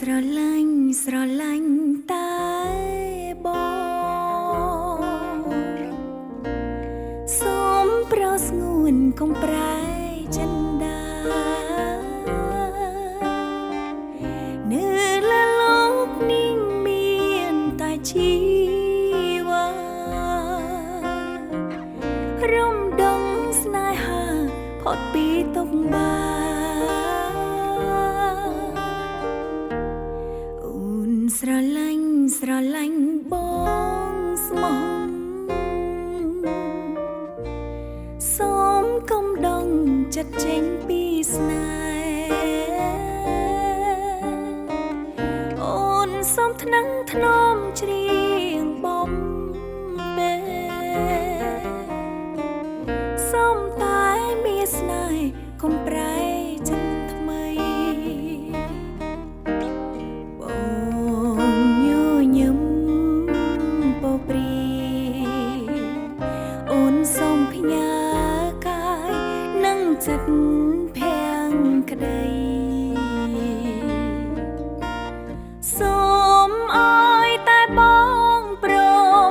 ស្រឡាញ់តែបងសូមប្រោស្ងួនកុំប្រែចិនដានៅលើលោកនេះមានតែជីវ៉ារំដងស្នេហាផុតពីទុក្ខបាស្រឡាញ់បងស្មោះសូមកុំដងចិត្តចេញពីស្នេហ៍អូនសូមថ្នឹងថ្នមច្រៀងបំពេសូមតែមានស្នេហ៍កុំប្រែចិនថ្មីអូនសូមផ្ញើកាយនិងចិត្តភាំងក្តីសូមអើយតែបងព្រ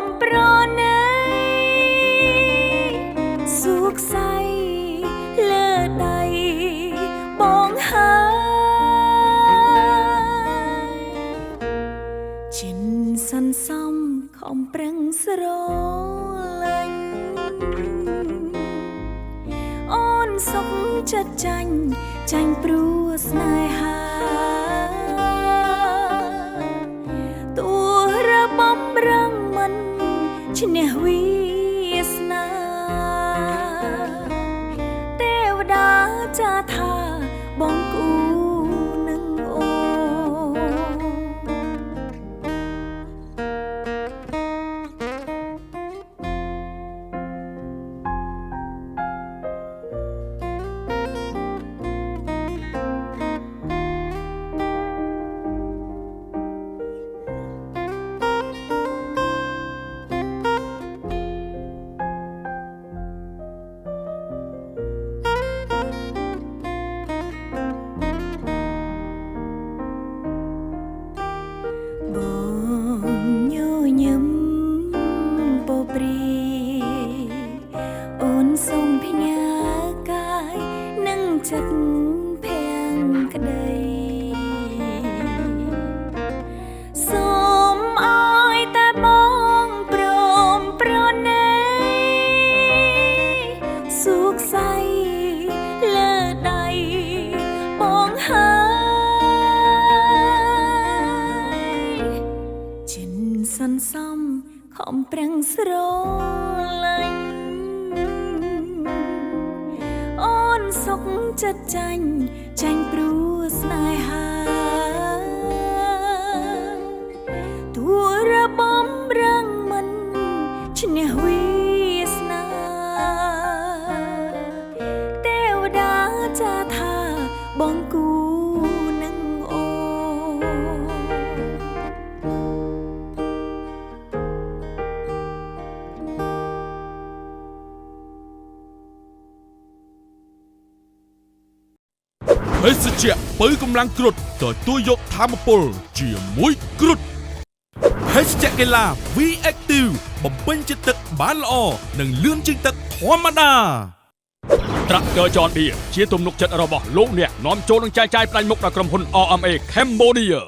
មប្រណីសុខស័យលើដៃបងហើយចិនសន្សំខំប្រឹងស្រឡាញ់អូនសុខចិត្តចាញ់ព្រោះស្នេហាទោះរបបរឹងមិនឈ្នះវាសនាទេវតាចាថាបងគូនឹងអូសូមផ្ញើកាយនិងចិត្តភាំងក្តីសូមអើយតែបងព្រមប្រណីសុខស័យលើដៃបងហើយចិនសន្សំខំប្រឹងស្រឡាញ់អូនសុខចិត្តចាញ់ព្រោះស្នេហាទោះរបបរឹងមិនឈ្នះវាសនាទេវតាចាថាបងគូនឹងអូភេសជ្ជៈបើកម្លាំងគ្រុឌទទួលយកធម្មពលជាមួយគ្រុឌភេសជ្ជៈកីឡា V Active បំពេញជាតិទឹកបានល្អនិងលឿនជាងទឹកធម្មតា Tractor John Deere ជាទំនុកចិត្តរបស់លោកអ្នកនាំចូលនឹងចែកចាយផ្ដាច់មុខដល់ក្រុមហ៊ុន RMA Cambodia